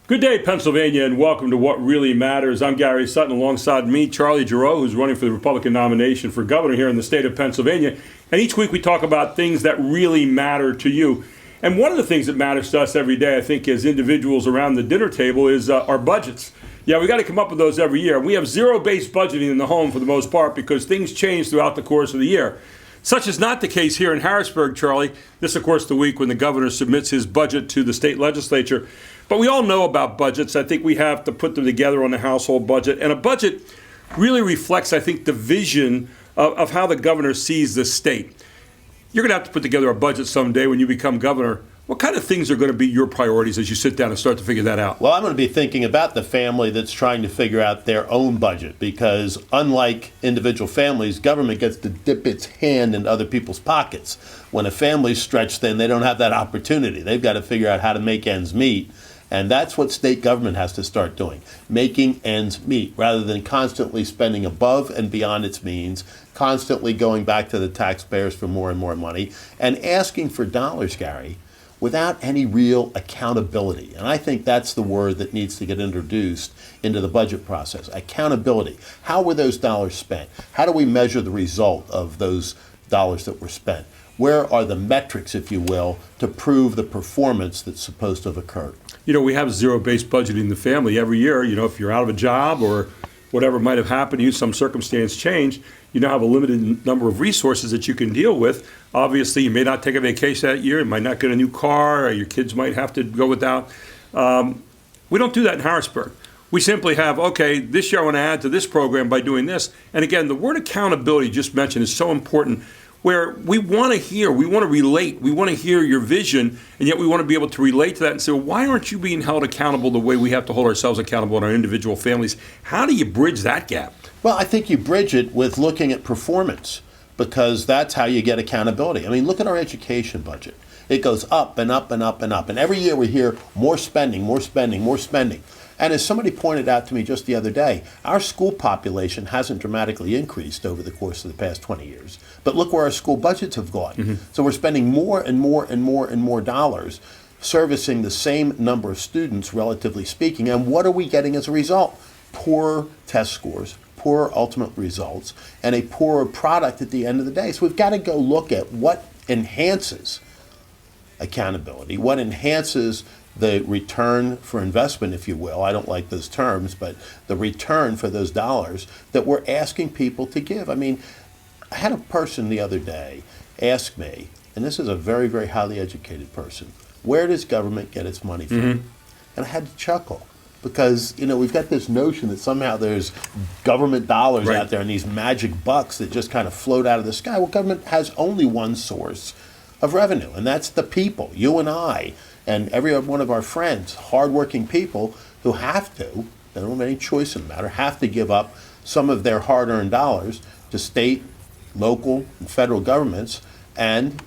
Good day, Pennsylvania, and welcome to What Really Matters. I'm Gary Sutton, alongside me, Charlie Giroux, who's running for the Republican nomination for governor here in the state of Pennsylvania. And each week we talk about things that really matter to you. And one of the things that matters to us every day, I think, as individuals around the dinner table is our budgets. Yeah, we got to come up with those every year. We have zero-based budgeting in the home for the most part because things change throughout the course of the year. Such is not the case here in Harrisburg, Charlie. This, of course, the week when the governor submits his budget to the state legislature. But we all know about budgets. I think we have to put them together on a household budget. And a budget really reflects, I think, the vision of how the governor sees the state. You're going to have to put together a budget someday when you become governor. What kind of things are going to be your priorities as you sit down and start to figure that out? Well, I'm going to be thinking about the family that's trying to figure out their own budget, because unlike individual families, government gets to dip its hand in other people's pockets. When a family's stretched thin, they don't have that opportunity. They've got to figure out how to make ends meet. And that's what state government has to start doing, making ends meet, rather than constantly spending above and beyond its means, constantly going back to the taxpayers for more and more money, and asking for dollars, Gary, without any real accountability. And I think that's the word that needs to get introduced into the budget process, accountability. How were those dollars spent? How do we measure the result of those dollars that were spent? Where are the metrics, if you will, to prove the performance that's supposed to have occurred? You know, we have zero-based budgeting in the family every year. You know, if you're out of a job or whatever might have happened to you, some circumstance changed, you now have a limited number of resources that you can deal with. Obviously, you may not take a vacation that year. You might not get a new car, or your kids might have to go without. We don't do that in Harrisburg. We simply have, okay, this year I want to add to this program by doing this. And again, the word accountability just mentioned is so important, where we want to hear, we want to relate, we want to hear your vision, and yet we want to be able to relate to that and say, well, why aren't you being held accountable the way we have to hold ourselves accountable in our individual families? How do you bridge that gap? Well, I think you bridge it with looking at performance, because that's how you get accountability. I mean, look at our education budget. It goes up and up and up and up. And every year we hear more spending, more spending, more spending. And as somebody pointed out to me just the other day, our school population hasn't dramatically increased over the course of the past 20 years. But look where our school budgets have gone. Mm-hmm. So we're spending more and more and more and more dollars servicing the same number of students, relatively speaking. And what are we getting as a result? Poor test scores, poor ultimate results, and a poorer product at the end of the day. So we've got to go look at what enhances accountability, what enhances the return for investment, if you will. I don't like those terms, but the return for those dollars that we're asking people to give. I mean, I had a person the other day ask me, and this is a very, very highly educated person, where does government get its money from? Mm-hmm. And I had to chuckle, because, you know, we've got this notion that somehow there's government dollars out there and these magic bucks that just kind of float out of the sky. Well, government has only one source of revenue, and that's the people, you and I, and every one of our friends, hardworking people who have to, they don't have any choice in the matter, have to give up some of their hard-earned dollars to state, local, and federal governments, and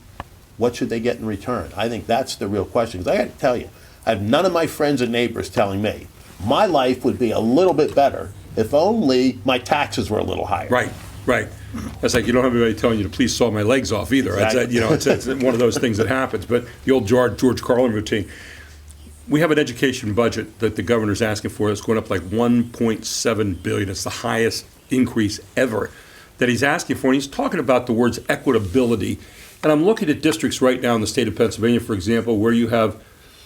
what should they get in return? I think that's the real question. Because I got to tell you, I have none of my friends and neighbors telling me my life would be a little bit better if only my taxes were a little higher. Right, right. That's like you don't have anybody telling you to please saw my legs off either. Exactly. It's one of those things that happens. But the old George Carlin routine. We have an education budget that the governor's asking for that's going up like $1.7 billion. It's the highest increase ever that he's asking for. And he's talking about the words equitability. And I'm looking at districts right now in the state of Pennsylvania, for example, where you have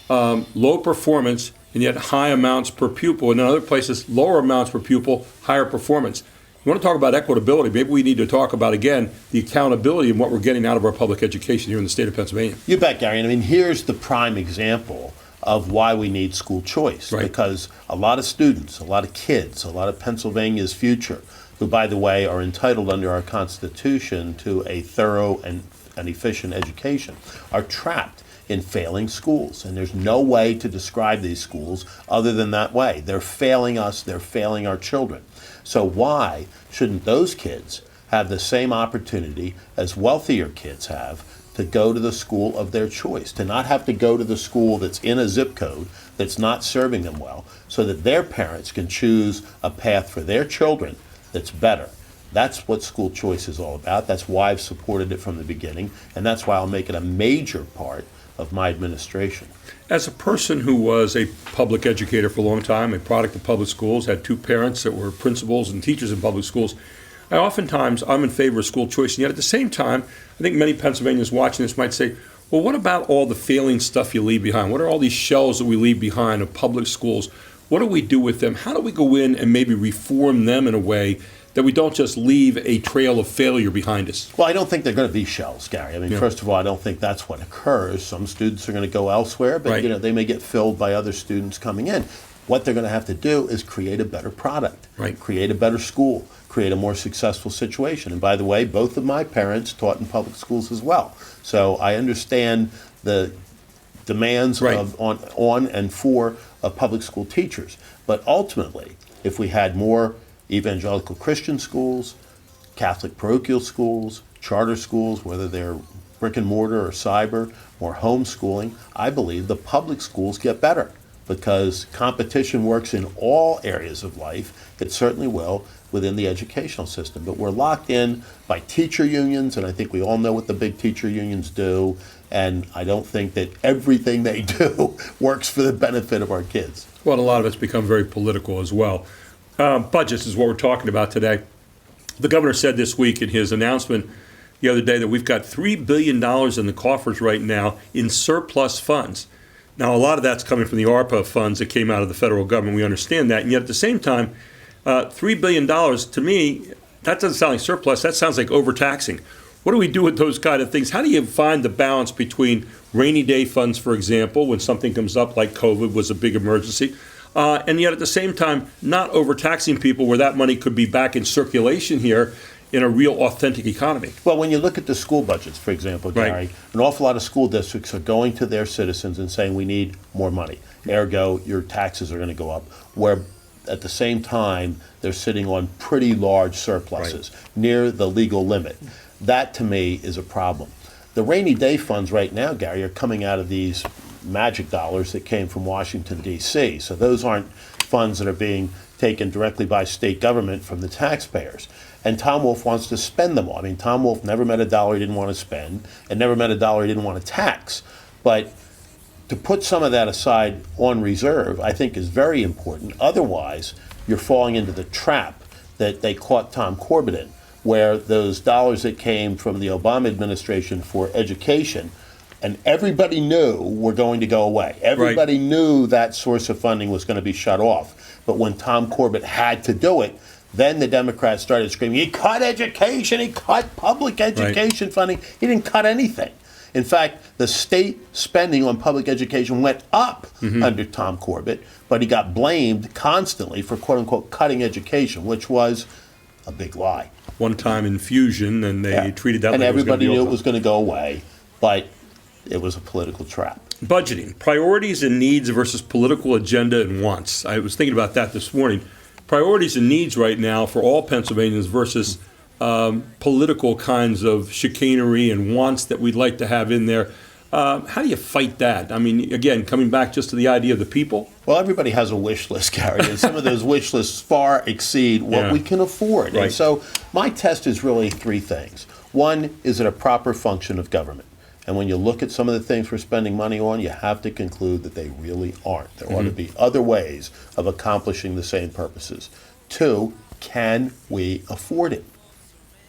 low performance and yet high amounts per pupil. And in other places, lower amounts per pupil, higher performance. You want to talk about equitability, maybe we need to talk about, again, the accountability and what we're getting out of our public education here in the state of Pennsylvania. You bet, Gary. I mean, here's the prime example of why we need school choice. Right. Because a lot of students, a lot of kids, a lot of Pennsylvania's future, who, by the way, are entitled under our Constitution to a thorough and efficient education, are trapped in failing schools. And there's no way to describe these schools other than that way. They're failing us, they're failing our children. So why shouldn't those kids have the same opportunity as wealthier kids have to go to the school of their choice, to not have to go to the school that's in a zip code that's not serving them well, so that their parents can choose a path for their children that's better? That's what school choice is all about. That's why I've supported it from the beginning, and that's why I'll make it a major part of my administration. As a person who was a public educator for a long time, a product of public schools, had two parents that were principals and teachers in public schools, I'm in favor of school choice. And yet at the same time, I think many Pennsylvanians watching this might say, well, what about all the failing stuff you leave behind? What are all these shells that we leave behind of public schools? What do we do with them? How do we go in and maybe reform them in a way that we don't just leave a trail of failure behind us? Well, I don't think they're going to be shells, Gary. I mean, first of all, I don't think that's what occurs. Some students are going to go elsewhere, but Right. they may get filled by other students coming in. What they're going to have to do is create a better product, Right. create a better school, create a more successful situation. And by the way, both of my parents taught in public schools as well. So I understand the demands Right. on and for public school teachers. But ultimately, if we had more evangelical Christian schools, Catholic parochial schools, charter schools, whether they're brick and mortar or cyber, or homeschooling, I believe the public schools get better because competition works in all areas of life. It certainly will within the educational system. But we're locked in by teacher unions, and I think we all know what the big teacher unions do, and I don't think that everything they do works for the benefit of our kids. Well, a lot of it's become very political as well. Budgets is what we're talking about today. The governor said this week in his announcement the other day that we've got $3 billion in the coffers right now in surplus funds. Now, a lot of that's coming from the ARPA funds that came out of the federal government. We understand that. And yet at the same time, $3 billion, to me, that doesn't sound like surplus. That sounds like overtaxing. What do we do with those kind of things? How do you find the balance between rainy day funds, for example, when something comes up like COVID was a big emergency, and yet at the same time not overtaxing people where that money could be back in circulation here in a real authentic economy? Well, when you look at the school budgets, for example, Gary, Right. an awful lot of school districts are going to their citizens and saying, we need more money. Ergo, your taxes are going to go up. Where at the same time, they're sitting on pretty large surpluses, near the legal limit. That, to me, is a problem. The rainy day funds right now, Gary, are coming out of these magic dollars that came from Washington, D.C. So those aren't funds that are being taken directly by state government from the taxpayers. And Tom Wolf wants to spend them all. I mean, Tom Wolf never met a dollar he didn't want to spend and never met a dollar he didn't want to tax. But to put some of that aside on reserve, I think is very important. Otherwise, you're falling into the trap that they caught Tom Corbett in, where those dollars that came from the Obama administration for education, and everybody knew were going to go away. Everybody knew that source of funding was going to be shut off. But when Tom Corbett had to do it, then the Democrats started screaming, he cut education, he cut public education funding. He didn't cut anything. In fact, the state spending on public education went up under Tom Corbett, but he got blamed constantly for, quote unquote, cutting education, which was a big lie. One-time infusion, and they treated that and like it was gonna everybody be knew over. it was going to go away, but it was a political trap. Budgeting, priorities and needs versus political agenda and wants. I was thinking about that this morning. Priorities and needs right now for all Pennsylvanians versus political kinds of chicanery and wants that we'd like to have in there. How do you fight that? I mean, again, coming back just to the idea of the people. Well, everybody has a wish list, Gary, and some of those wish lists far exceed what we can afford. Right. And so my test is really three things. One, is it a proper function of government? And when you look at some of the things we're spending money on, you have to conclude that they really aren't. There ought to be other ways of accomplishing the same purposes. Two, can we afford it?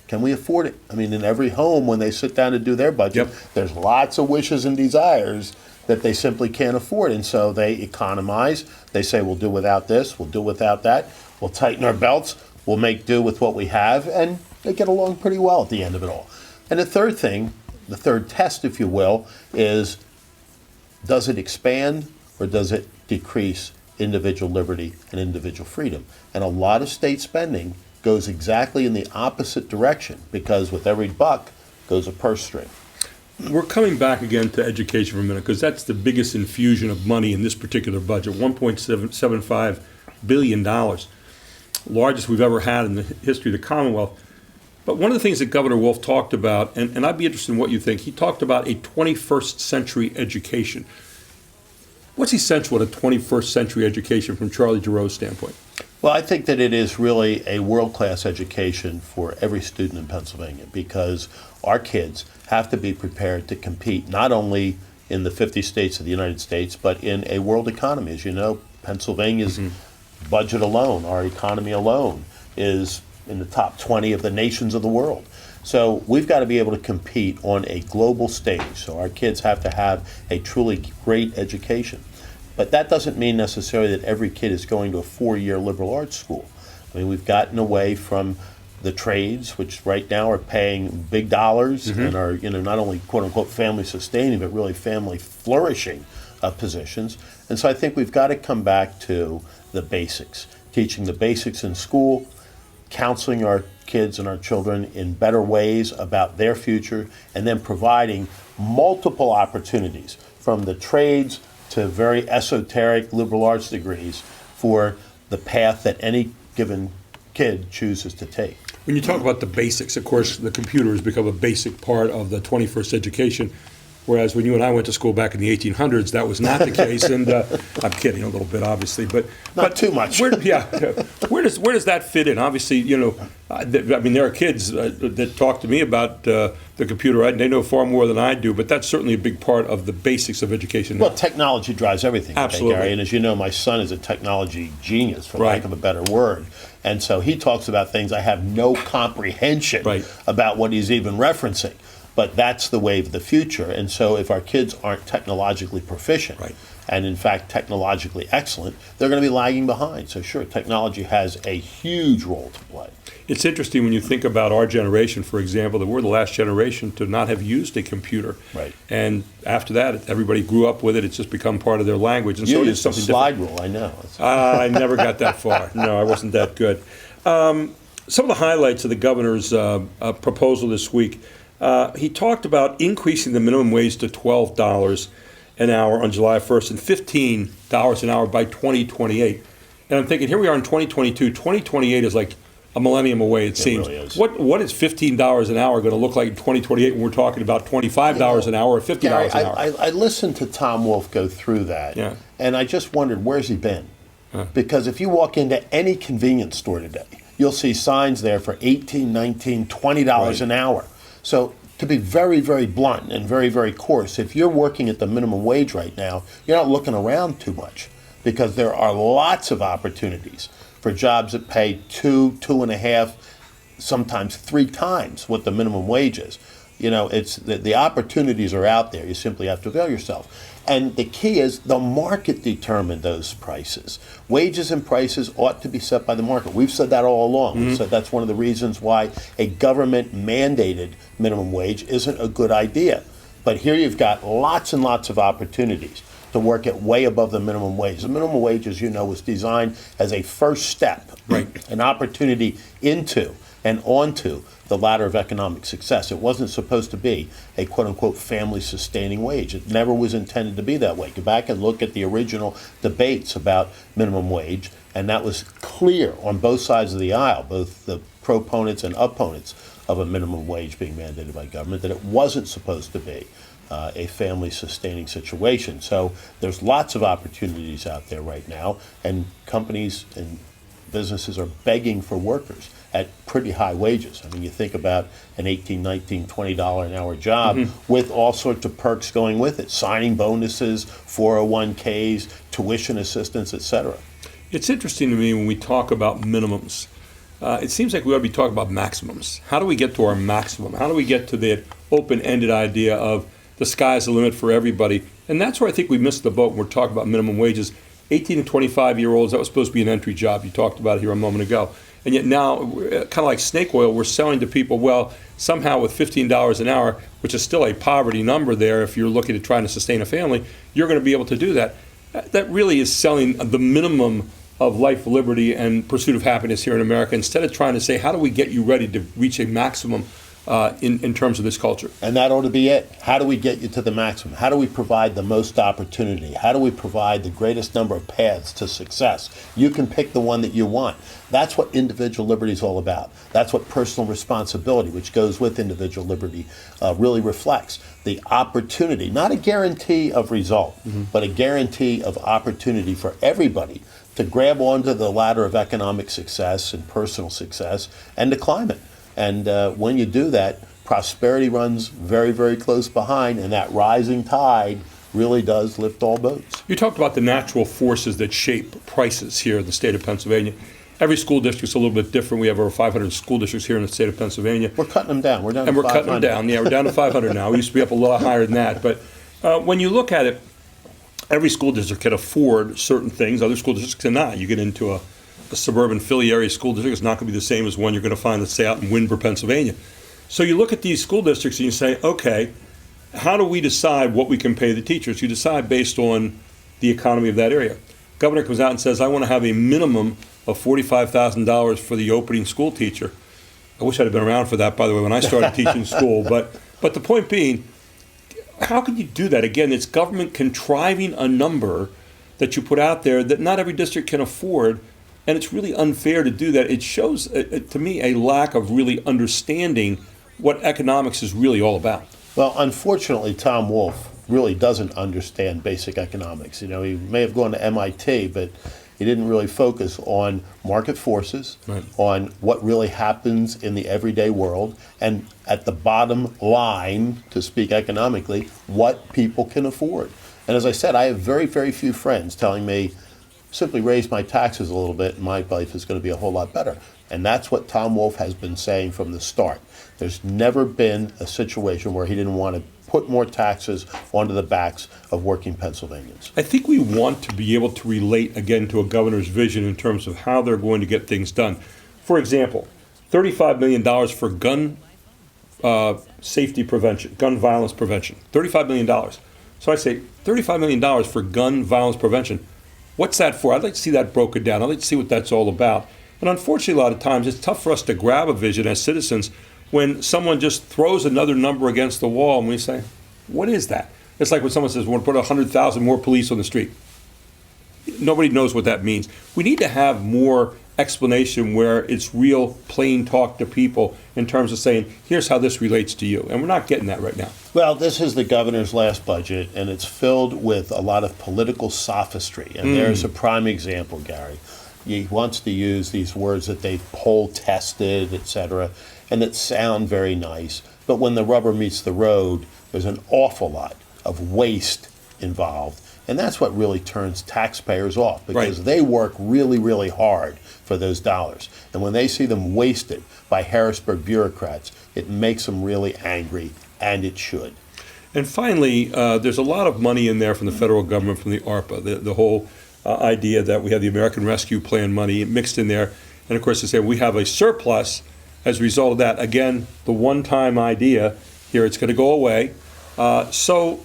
Can we afford it? I mean, in every home, when they sit down to do their budget, there's lots of wishes and desires that they simply can't afford. And so they economize. They say, we'll do without this, we'll do without that, we'll tighten our belts, we'll make do with what we have, and they get along pretty well at the end of it all. And the third thing, the third test, if you will, is does it expand or does it decrease individual liberty and individual freedom? And a lot of state spending goes exactly in the opposite direction because with every buck goes a purse string. We're coming back again to education for a minute because that's the biggest infusion of money in this particular budget, $1.75 billion, largest we've ever had in the history of the Commonwealth. But one of the things that Governor Wolf talked about, and I'd be interested in what you think, he talked about a 21st century education. What's essential in a 21st century education from Charlie Giroux's standpoint? Well, I think that it is really a world-class education for every student in Pennsylvania because our kids have to be prepared to compete not only in the 50 states of the United States, but in a world economy. As you know, Pennsylvania's budget alone, our economy alone, is in the top 20 of the nations of the world. So we've got to be able to compete on a global stage. So our kids have to have a truly great education. But that doesn't mean necessarily that every kid is going to a 4-year liberal arts school. I mean, we've gotten away from the trades, which right now are paying big dollars and are, not only quote unquote family sustaining, but really family flourishing positions. And so I think we've got to come back to the basics, teaching the basics in school, counseling our kids and our children in better ways about their future, and then providing multiple opportunities from the trades to very esoteric liberal arts degrees for the path that any given kid chooses to take. When you talk about the basics, of course, the computer has become a basic part of the 21st education, whereas when you and I went to school back in the 1800s, that was not the case. And I'm kidding a little bit, obviously, but Not too much. Where does that fit in? Obviously, there are kids that talk to me about the computer. They know far more than I do, but that's certainly a big part of the basics of education now. Well, technology drives everything, Absolutely. Gary. And as you know, my son is a technology genius, for Right. lack of a better word. And so he talks about things I have no comprehension Right. about what he's even referencing. But that's the wave of the future. And so if our kids aren't technologically proficient, Right. and in fact technologically excellent, they're going to be lagging behind. So sure, technology has a huge role to play. It's interesting when you think about our generation, for example, that we're the last generation to not have used a computer. Right. And after that, everybody grew up with it. It's just become part of their language. And You so it is used the something slide different. rule, I know. I never got that far. No, I wasn't that good. Some of the highlights of the governor's proposal this week, he talked about increasing the minimum wage to $12 an hour on July 1st and $15 an hour by 2028. And I'm thinking, here we are in 2022. 2028 is like a millennium away, it seems. really is. What is $15 an hour going to look like in 2028 when we're talking about $25 an hour or $50 Gary, an hour? I listened to Tom Wolfe go through that, Yeah. and I just wondered, where's he been? Because if you walk into any convenience store today, you'll see signs there for $18, $19, $20 an hour. So to be very, very blunt and very, very coarse, if you're working at the minimum wage right now, you're not looking around too much, because there are lots of opportunities for jobs that pay 2.5, sometimes 3 times what the minimum wage is. It's the opportunities are out there. You simply have to avail yourself. And the key is the market determined those prices. Wages and prices ought to be set by the market. We've said that all along. We've said that's one of the reasons why a government-mandated minimum wage isn't a good idea. But here you've got lots and lots of opportunities to work at way above the minimum wage. The minimum wage, as you know, was designed as a first step, Right. an opportunity into and onto the ladder of economic success. It wasn't supposed to be a quote-unquote family-sustaining wage. It never was intended to be that way. Go back and look at the original debates about minimum wage, and that was clear on both sides of the aisle, both the proponents and opponents of a minimum wage being mandated by government, that it wasn't supposed to be a family-sustaining situation. So there's lots of opportunities out there right now, and companies and businesses are begging for workers at pretty high wages. I mean, you think about an $18, $19, $20 an hour job with all sorts of perks going with it, signing bonuses, 401ks, tuition assistance, et cetera. It's interesting to me when we talk about minimums. It seems like we ought to be talking about maximums. How do we get to our maximum? How do we get to the open-ended idea of the sky's the limit for everybody? And that's where I think we missed the boat when we're talking about minimum wages. 18 to 25-year-olds, that was supposed to be an entry job. You talked about it here a moment ago. And yet now, kind of like snake oil, we're selling to people, well, somehow with $15 an hour, which is still a poverty number there if you're looking at trying to sustain a family, you're going to be able to do that. That really is selling the minimum of life, liberty, and pursuit of happiness here in America, instead of trying to say, how do we get you ready to reach a maximum in terms of this culture? And that ought to be it. How do we get you to the maximum? How do we provide the most opportunity? How do we provide the greatest number of paths to success? You can pick the one that you want. That's what individual liberty is all about. That's what personal responsibility, which goes with individual liberty, really reflects. The opportunity, not a guarantee of result, but a guarantee of opportunity for everybody to grab onto the ladder of economic success and personal success and to climb it. And when you do that, prosperity runs very, very close behind, and that rising tide really does lift all boats. You talked about the natural forces that shape prices here in the state of Pennsylvania. Every school district's a little bit different. We have over 500 school districts here in the state of Pennsylvania. We're cutting them down. We're down And to we're cutting them 500. down. Yeah, we're down to 500 now. We used to be up a lot higher than that. But when you look at it, every school district can afford certain things. Other school districts cannot. You get into a suburban Philly area school district, it's not going to be the same as one you're going to find, let's say, out in Windber, Pennsylvania. So you look at these school districts and you say, okay, how do we decide what we can pay the teachers? You decide based on the economy of that area. Governor comes out and says, I want to have a minimum of $45,000 for the opening school teacher. I wish I'd have been around for that, by the way, when I started teaching school. But the point being, how can you do that? Again, it's government contriving a number that you put out there that not every district can afford, and it's really unfair to do that. It shows, to me, a lack of really understanding what economics is really all about. Well, unfortunately, Tom Wolfe really doesn't understand basic economics. You know, he may have gone to MIT, but he didn't really focus on market forces, Right. on what really happens in the everyday world, and at the bottom line, to speak economically, what people can afford. And as I said, I have very, very few friends telling me, simply raise my taxes a little bit and my life is going to be a whole lot better. And that's what Tom Wolfe has been saying from the start. There's never been a situation where he didn't want to put more taxes onto the backs of working Pennsylvanians. I think we want to be able to relate again to a governor's vision in terms of how they're going to get things done. For example, $35 million for gun safety prevention, gun violence prevention. $35 million. So I say $35 million for gun violence prevention. What's that for? I'd like to see that broken down. I'd like to see what that's all about. And unfortunately, a lot of times, it's tough for us to grab a vision as citizens when someone just throws another number against the wall and we say, what is that? It's like when someone says, we're going to put 100,000 more police on the street. Nobody knows what that means. We need to have more explanation where it's real plain talk to people in terms of saying, here's how this relates to you. And we're not getting that right now. Well, this is the governor's last budget, and it's filled with a lot of political sophistry. And there's a prime example, Gary. He wants to use these words that they've poll tested, et cetera, and that sound very nice. But when the rubber meets the road, there's an awful lot of waste involved. And that's what really turns taxpayers off, because Right. they work really, really hard for those dollars. And when they see them wasted by Harrisburg bureaucrats, it makes them really angry, and it should. And finally, there's a lot of money in there from the federal government, from the ARPA, the whole idea that we have the American Rescue Plan money mixed in there. And of course, they say we have a surplus as a result of that. Again, the one-time idea here, it's going to go away. So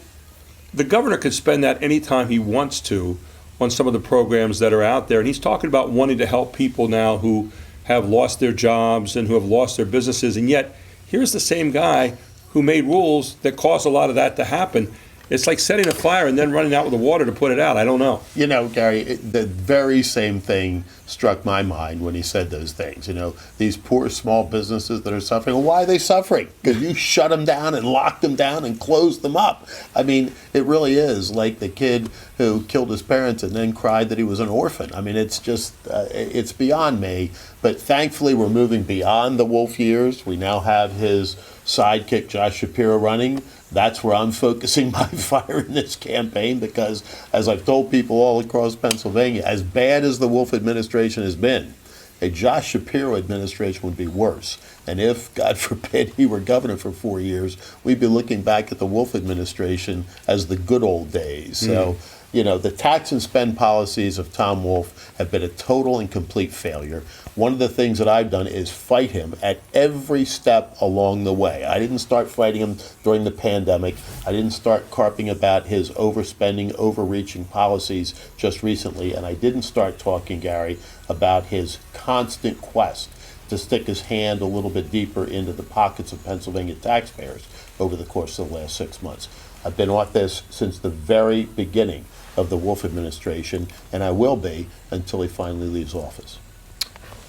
the governor could spend that anytime he wants to on some of the programs that are out there. And he's talking about wanting to help people now who have lost their jobs and who have lost their businesses. And yet, here's the same guy who made rules that caused a lot of that to happen. It's like setting a fire and then running out with the water to put it out. I don't know. You know, Gary, the very same thing struck my mind when he said those things. You know, these poor small businesses that are suffering. Well, why are they suffering? Because you shut them down and locked them down and closed them up. I mean, it really is like the kid who killed his parents and then cried that he was an orphan. I mean, it's just, it's beyond me. But thankfully, we're moving beyond the Wolf years. We now have his sidekick, Josh Shapiro, running. That's where I'm focusing my fire in this campaign, because, as I've told people all across Pennsylvania, as bad as the Wolf administration has been, a Josh Shapiro administration would be worse. And if, God forbid, he were governor for 4 years, we'd be looking back at the Wolf administration as the good old days. So, you know, the tax and spend policies of Tom Wolfe have been a total and complete failure. One of the things that I've done is fight him at every step along the way. I didn't start fighting him during the pandemic. I didn't start carping about his overspending, overreaching policies just recently. And I didn't start talking, Gary, about his constant quest to stick his hand a little bit deeper into the pockets of Pennsylvania taxpayers over the course of the last 6 months. I've been at this since the very beginning of the Wolf administration, and I will be until he finally leaves office.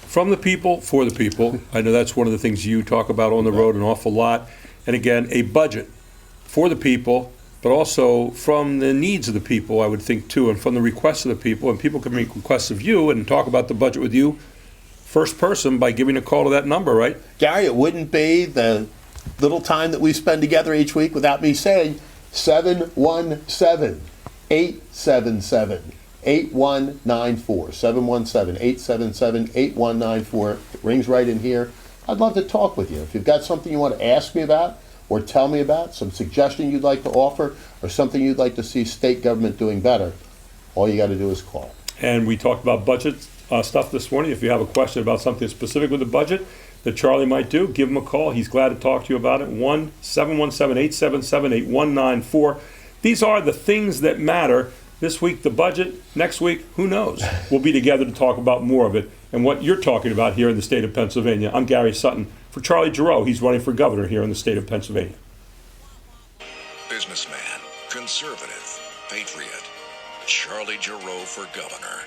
From the people, for the people. I know that's one of the things you talk about on the road an awful lot. And again, a budget for the people, but also from the needs of the people, I would think, too, and from the requests of the people. And people can make requests of you and talk about the budget with you first person by giving a call to that number, right? Gary, it wouldn't be the little time that we spend together each week without me saying, 717-877-8194. 717-877-8194. It rings right in here. I'd love to talk with you. If you've got something you want to ask me about or tell me about, some suggestion you'd like to offer, or something you'd like to see state government doing better, all you got to do is call. And we talked about budget stuff this morning. If you have a question about something specific with the budget that Charlie might do, give him a call. He's glad to talk to you about it. 1-717-877-8194. These are the things that matter. This week, the budget. Next week, who knows? We'll be together to talk about more of it and what you're talking about here in the state of Pennsylvania. I'm Gary Sutton for Charlie Giroux. He's running for governor here in the state of Pennsylvania. Businessman, conservative, patriot, Charlie Giroux for governor.